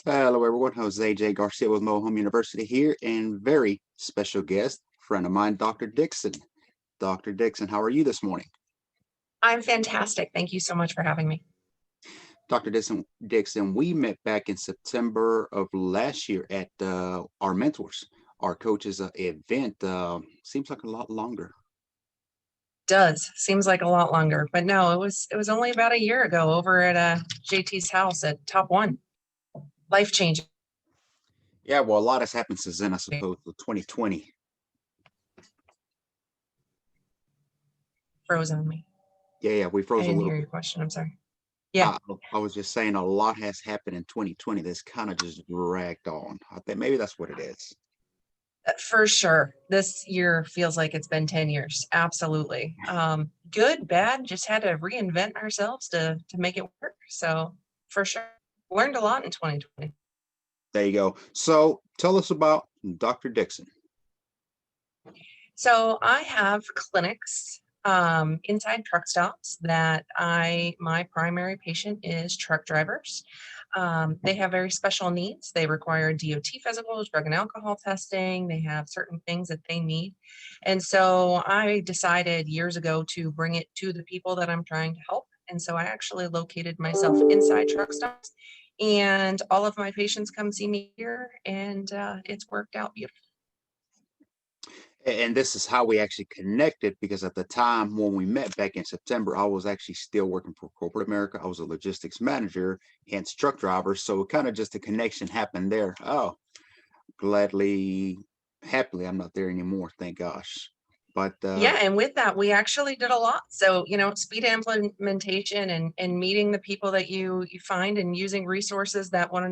Hello, everyone. Jose J. Garcia with Mo Home University here, and very special guest, friend of mine, Dr. Dixon. Dr. Dixon, how are you this morning? I'm fantastic. Thank you so much for having me. Dr. Dixon, we met back in September of last year at our mentors, our coaches event. Seems like a lot longer. Does seems like a lot longer, but no, it was only about a year ago over at JT's house at Top One. Life changing. Yeah, well, a lot has happened since then, I suppose, with 2020. Froze on me. Yeah, we I froze a didn't little hear bit. your question. I'm sorry. Yeah, I, I was just saying a lot has happened in 2020 that's kind of just dragged on. I think maybe that's what it is. for sure. This year feels like it's been 10 years. Absolutely. Good, bad, just had to reinvent ourselves to make it work. So for sure. Learned a lot in 2020. There you go. So tell us about Dr. Dixon. So I have clinics inside truck stops that my primary patient is truck drivers. They have very special needs. They require DOT physicals, drug and alcohol testing. They have certain things that they need. And so I decided years ago to bring it to the people that I'm trying to help. And so I actually located myself inside truck stops, and all of my patients come see me here, and it's worked out beautifully. And this is how we actually connected because at the time when we met back in September, I was actually still working for corporate America. I was a logistics manager, hence truck driver. So kind of just a connection happened there. Oh, gladly, happily, I'm not there anymore. Thank gosh. But Yeah, and with that, we actually did a lot. So, speed implementation and meeting the people that you find and using resources that one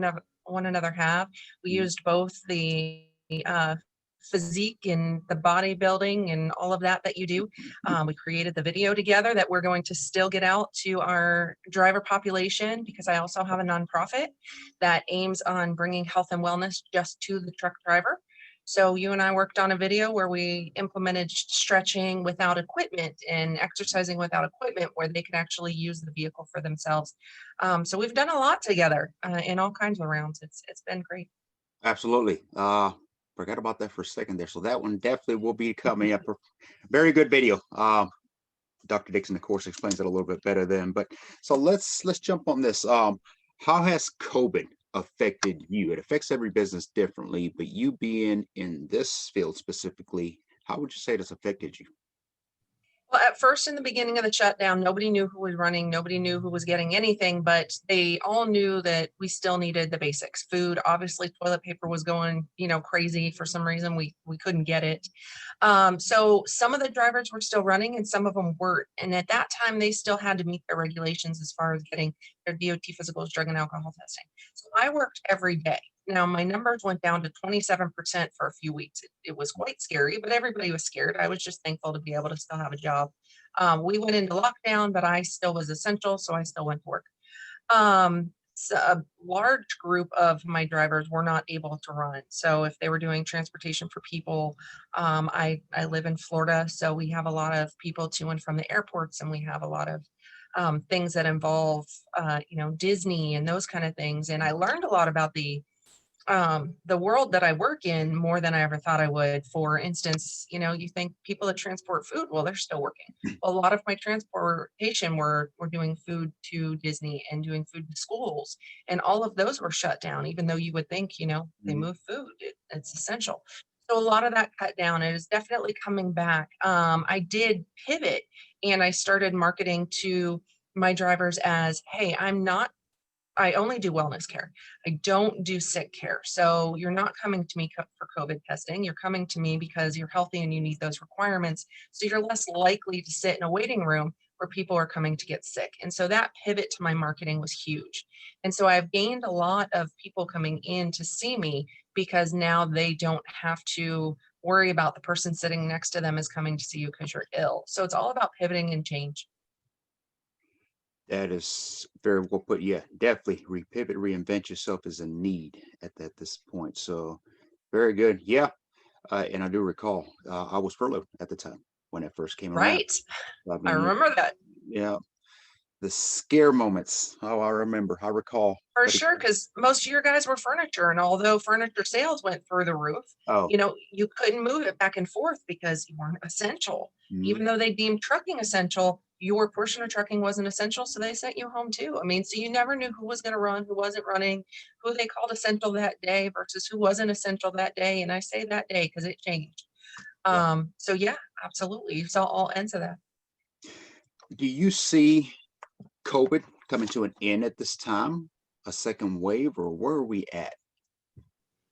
another have. We mm, used both the uh, physique and the bodybuilding and all of that you do. We created the video together that we're going to still get out to our driver population, because I also have a nonprofit that aims on bringing health and wellness just to the truck driver. So you and I worked on a video where we implemented stretching without equipment and exercising without equipment, where they could actually use the vehicle for themselves. So we've done a lot together in all kinds of rounds. It's been great. absolutely. Forgot about that for a second there. So that one definitely will be coming up. Very good video. Dr. Dixon, of course, explains it a little bit better then. But so let's jump on this. How has COVID affected you? It affects every business differently, but you being in this field specifically, how would you say it's affected you? Well, at first, in the beginning of the shutdown, nobody knew who was running, nobody knew who was getting anything, but they all knew that we still needed the basics. Food, obviously, toilet paper was going, crazy for some reason. We couldn't get it. So some of the drivers were still running and some of them weren't. And at that time, they still had to meet their regulations as far as getting their DOT physicals, drug and alcohol testing. So I worked every day. Now, my numbers went down to 27% for a few weeks. It was quite scary, but everybody was scared. I was just thankful to be able to still have a job. We went into lockdown, but I still was essential, so I still went to work. So a large group of my drivers were not able to run. So if they were doing transportation for people, I live in Florida, so we have a lot of people to and from the airports, and we have a lot of things that involve, Disney and those kind of things. And I learned a lot about the world that I work in more than I ever thought I would. For instance, you think people that transport food, well, they're still working. A lot of my transportation were doing food to Disney and doing food to schools, and all of those were shut down, even though you would think, they Mhm. move food, it's essential. So a lot of that cut down. It is definitely coming back. I did pivot, and I started marketing to my drivers as, hey, I only do wellness care. I don't do sick care. So you're not coming to me for COVID testing. You're coming to me because you're healthy and you need those requirements. So you're less likely to sit in a waiting room where people are coming to get sick. And so that pivot to my marketing was huge. And so I've gained a lot of people coming in to see me because now they don't have to worry about the person sitting next to them is coming to see you because you're ill. So it's all about pivoting and change. That is very well put. Yeah, definitely repivot, reinvent yourself is a need at this point. So very good. Yeah. And I do recall I was furloughed at the time when it first came around. Right. I I mean, remember that. yeah. The scare moments. Oh, I remember. I recall. For But sure, because most of your guys were furniture, and although furniture sales went through the roof, oh, you couldn't move it back and forth because you weren't essential. mhm, Even though they deemed trucking essential, your portion of trucking wasn't essential, so they sent you home too. I mean, so you never knew who was going to run, who wasn't running, who they called essential that day versus who wasn't essential that day. And I say that day because it changed. yeah. So yeah, absolutely. You saw all ends of that. Do you see COVID coming to an end at this time? A second wave, or where are we at?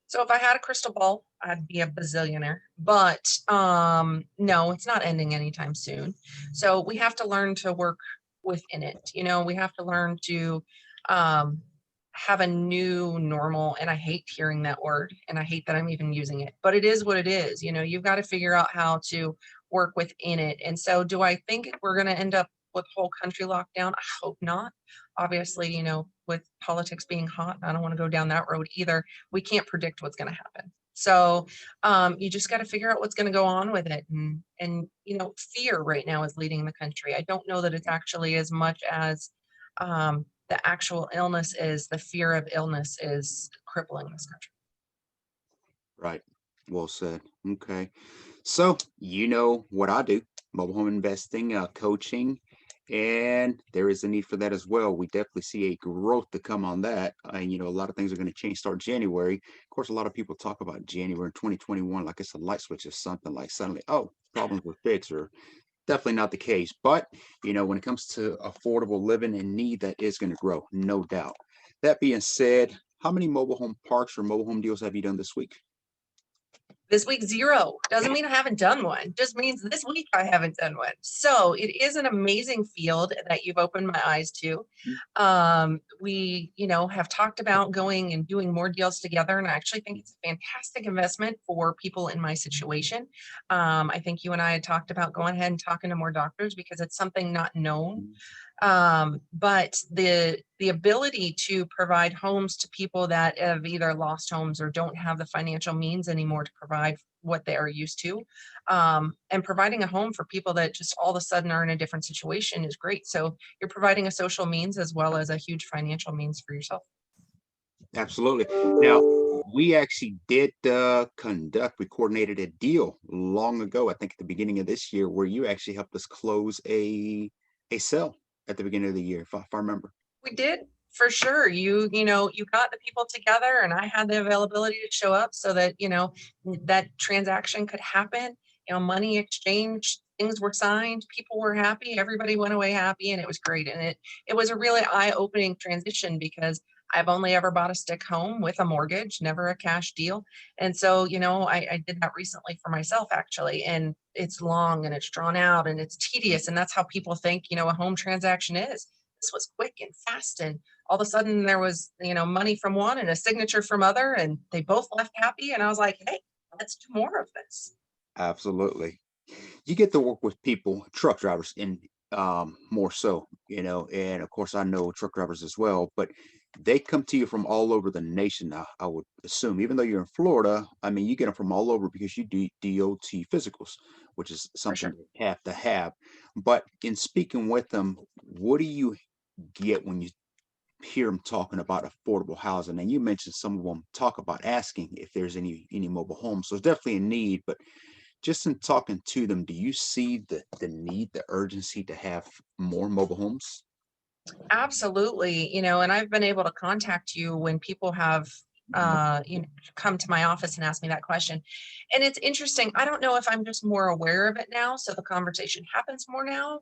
So if I had a crystal ball, I'd be a bazillionaire. But no, it's not ending anytime soon. So we have to learn to work within it. We have to learn to um, have a new normal. And I hate hearing that word, and I hate that I'm even using it. But it is what it is. You've got to figure out how to work within it. And so, do I think we're going to end up with whole country lockdown? I hope not. Obviously, with politics being hot, I don't want to go down that road either. We can't predict what's going to happen. So you just got to figure out what's going to go on with it. And fear right now is leading the country. I don't know that it's actually as much as the actual illness is. The fear of illness is crippling this country. Right. Well said. Okay. So, you know what I do, mobile home investing, coaching, and there is a need for that as well. We definitely see a growth to come on that. And, a lot of things are going to change start January. Of course, a lot of people talk about January 2021 like it's a light switch or something, like suddenly, oh, problems were fixed, or definitely not the case. But, when it comes to affordable living and need, that is going to grow, no doubt. That being said, how many mobile home parks or mobile home deals have you done this week? This week, zero. Doesn't mean I haven't done one. Just means this week I haven't done one. So it is an amazing field that you've opened my eyes to. We, have talked about going and doing more deals together, and I actually think it's a fantastic investment for people in my situation. I think you and I had talked about going ahead and talking to more doctors because it's something not known. Mhm. But the ability to provide homes to people that have either lost homes or don't have the financial means anymore to provide what they are used to, and providing a home for people that just all of a sudden are in a different situation is great. So you're providing a social means as well as a huge financial means for yourself. Absolutely. Now, we actually did we coordinated a deal long ago, I think at the beginning of this year, where you actually helped us close a sale at the beginning of the year, if I remember. We did, for sure. You got the people together, and I had the availability to show up so that, that transaction could happen. Money exchanged, things were signed, people were happy, everybody went away happy, and it was great. And it was a really eye-opening transition because I've only ever bought a stick home with a mortgage, never a cash deal. And so, I did that recently for myself actually. And it's long and it's drawn out and it's tedious. And that's how people think, a home transaction is. This was quick and fast, and all of a sudden there was money from one and a signature from other, and they both left happy, and I was like, hey, let's do more of this. Absolutely. You get to work with people, truck drivers, in more so, and of course I know truck drivers as well, but they come to you from all over the nation. I would assume, even though you're in Florida, I mean, you get them from all over because you do DOT physicals, which is For something sure. they have to have. But in speaking with them, what do you get when you hear them talking about affordable housing? And you mentioned some of them talk about asking if there's any mobile homes, so it's definitely a need. But just in talking to them, do you see the need, the urgency to have more mobile homes? Absolutely. And I've been able to contact you when people have come to my office and ask me that question. And it's interesting. I don't know if I'm just more aware of it now, so the conversation happens more now.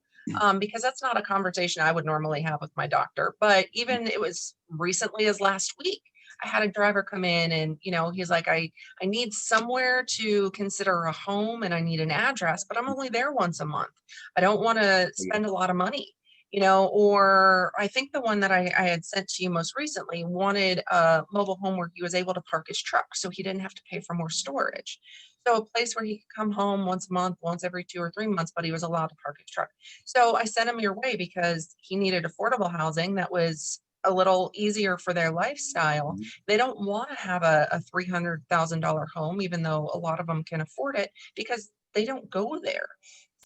Because that's not a conversation I would normally have with my doctor. But even it was recently as last week, I had a driver come in and, he's like, I need somewhere to consider a home and I need an address, but I'm only there once a month. I don't want to Yeah. spend a lot of money. Or I think the one that I had sent to you most recently wanted a mobile home where he was able to park his truck so he didn't have to pay for more storage. So a place where he could come home once a month, once every 2 or 3 months, but he was allowed to park his truck. So I sent him your way because he needed affordable housing that was a little easier for their lifestyle. Mhm. They don't want to have a $300,000 home, even though a lot of them can afford it because they don't go there.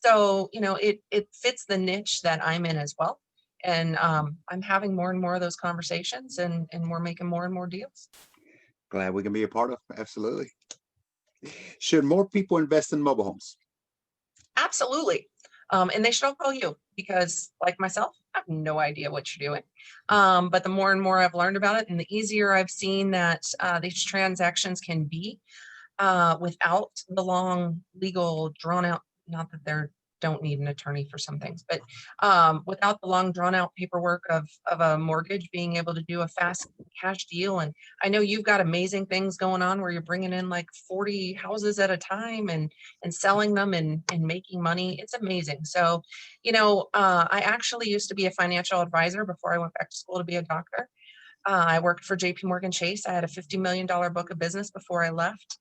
So, it fits the niche that I'm in as well. And I'm having more and more of those conversations, and we're making more and more deals. Glad we can be a part of. Absolutely. Should more people invest in mobile homes? Absolutely. And they should all call you, because like myself, I have no idea what you're doing. But the more and more I've learned about it, and the easier I've seen that these transactions can be, without the long legal drawn out, not that there don't need an attorney for some things, but without the long drawn out paperwork of a mortgage, being able to do a fast cash deal. And I know you've got amazing things going on where you're bringing in like 40 houses at a time, and selling them, and making money. It's amazing. So, I actually used to be a financial advisor before I went back to school to be a doctor. I worked for JP Morgan Chase. I had a $50 million book of business before I left.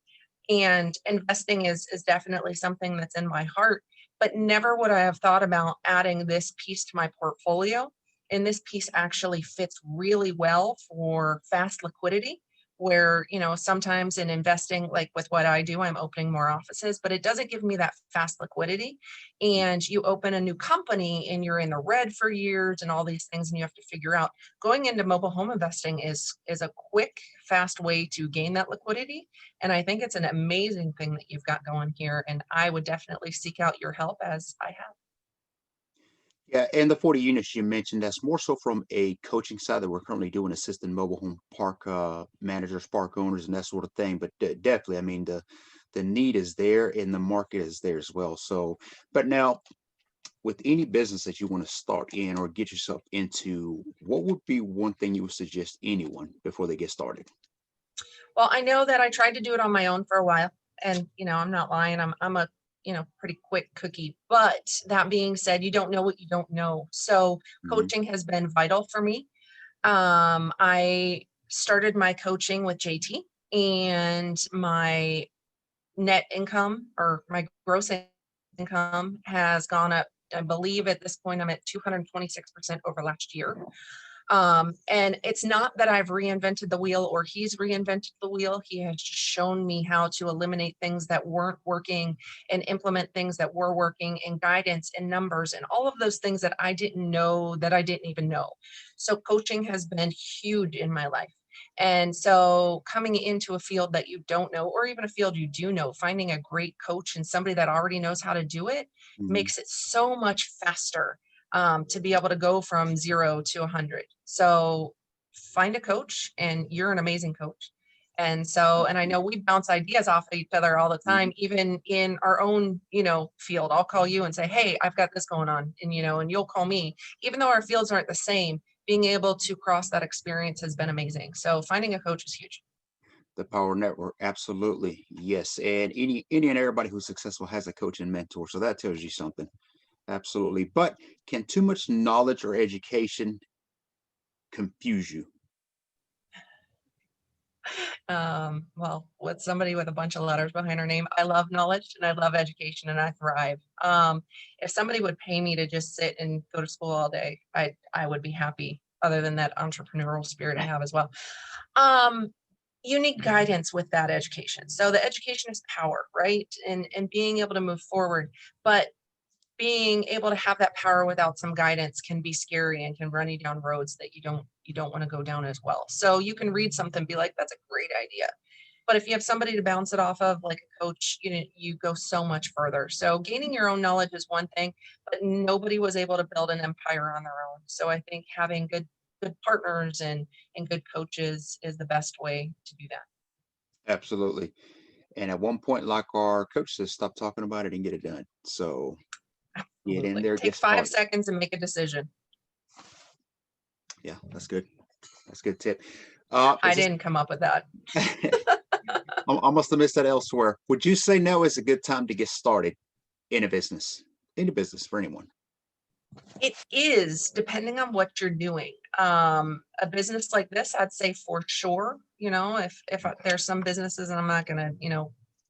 And investing is definitely something that's in my heart, but never would I have thought about adding this piece to my portfolio. And this piece actually fits really well for fast liquidity, where, sometimes in investing, like with what I do, I'm opening more offices, but it doesn't give me that fast liquidity. And you open a new company and you're in the red for years and all these things, and you have to figure out, going into mobile home investing is a quick, fast way to gain that liquidity. And I think it's an amazing thing that you've got going here. And I would definitely seek out your help, as I have. Yeah, and the 40 units you mentioned, that's more so from a coaching side that we're currently doing, assisting mobile home park managers, park owners, and that sort of thing. But definitely, I mean, the need is there and the market is there as well. So, but now with any business that you want to start in or get yourself into, what would be one thing you would suggest anyone before they get started? Well, I know that I tried to do it on my own for a while, and I'm not lying. I'm a pretty quick cookie. But that being said, you don't know what you don't know. So Mhm. coaching has been vital for me. I started my coaching with JT, and my net income, or my gross income, has gone up. I believe at this point I'm at 226% over last year. And it's not that I've reinvented the wheel or he's reinvented the wheel. He has just shown me how to eliminate things that weren't working and implement things that were working, and guidance and numbers and all of those things that I didn't know that I didn't even know. So coaching has been huge in my life. And so coming into a field that you don't know, or even a field you do know, finding a great coach and somebody that already knows how to do it Mhm. makes it so much faster, to be able to go from 0 to 100. So find a coach, and you're an amazing coach. And so, and I know we bounce ideas off of each other all the time, Mhm. even in our own, field. I'll call you and say, hey, I've got this going on. And, and you'll call me, even though our fields aren't the same. Being able to cross that experience has been amazing. So finding a coach is huge. The power network, absolutely. Yes. And any and everybody who's successful has a coach and mentor. So that tells you something. Absolutely. But can too much knowledge or education confuse you? Well, with somebody with a bunch of letters behind her name, I love knowledge and I love education and I thrive. If somebody would pay me to just sit and go to school all day, I would be happy, other than that entrepreneurial spirit I have as well. Um, you need guidance with that education. So the education is power, right? And being able to move forward. But being able to have that power without some guidance can be scary and can run you down roads that you don't want to go down as well. So you can read something, be like, that's a great idea. But if you have somebody to bounce it off of, like a coach, you go so much further. So gaining your own knowledge is one thing, but nobody was able to build an empire on their own. So I think having good partners and good coaches is the best way to do that. Absolutely. And at one point, like our coach says, stop talking about it and get it done. So get in Absolutely. there, get Take five started. seconds and make a decision. Yeah, that's good. That's a good tip. I Is this didn't come up with that. I must have missed that elsewhere. Would you say now is a good time to get started in a business? In a business for anyone? It is, depending on what you're doing. A business like this, I'd say for sure. If there's some businesses, and I'm not gonna,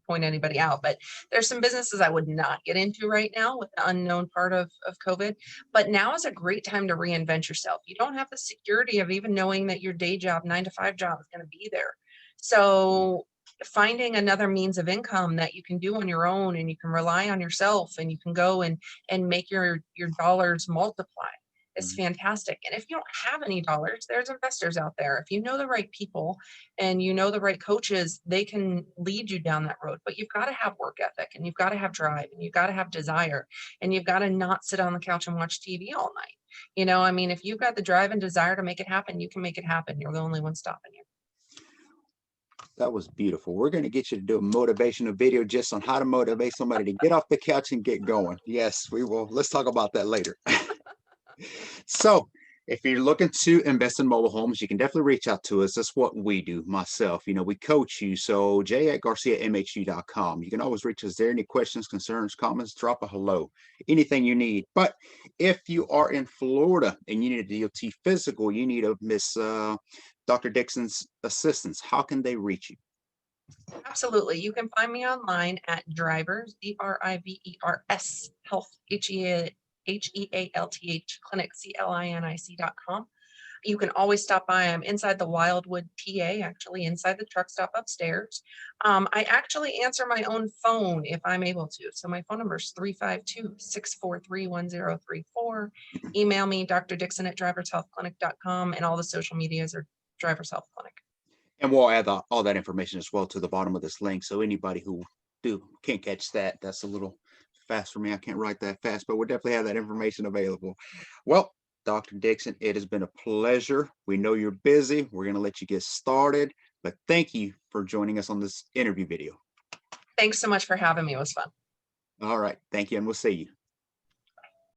point anybody out, but there's some businesses I would not get into right now with the unknown part of COVID. But now is a great time to reinvent yourself. You don't have the security of even knowing that your day job, 9 to 5 job, is going to be there. So finding another means of income that you can do on your own, and you can rely on yourself, and you can go and make your dollars multiply. is Mhm. fantastic. And if you don't have any dollars, there's investors out there. If you know the right people and you know the right coaches, they can lead you down that road. But you've got to have work ethic, and you've got to have drive, and you've got to have desire, and you've got to not sit on the couch and watch TV all night. I mean, if you've got the drive and desire to make it happen, you can make it happen. You're the only one stopping you. That was beautiful. We're going to get you to do a motivational video just on how to motivate somebody to get off the couch and get going. Yes, we will. Let's talk about that later. So, if you're looking to invest in mobile homes, you can definitely reach out to us. That's what we do. Myself, we coach you. So, j@garciamhu.com. You can always reach us there. Any questions, concerns, comments, drop a hello, anything you need. But if you are in Florida and you need a DOT physical, you need a Miss Dr. Dixon's assistance, how can they reach you? Absolutely. You can find me online at drivers, drivers, health, health clinic, clinic.com. You can always stop by. I'm inside the Wildwood TA, actually inside the truck stop upstairs. I actually answer my own phone if I'm able to. So my phone number is 352-643-1034. Email me, Dr. Dixon at drivershealthclinic.com, and all the social medias are Drivers Health Clinic. And we'll add all that information as well to the bottom of this link. So anybody who can't catch that, that's a little fast for me. I can't write that fast, but we'll definitely have that information available. Well, Dr. Dixon, it has been a pleasure. We know you're busy. We're going to let you get started, but thank you for joining us on this interview video. Thanks so much for having me. It was fun. All right. Thank you. And we'll see you.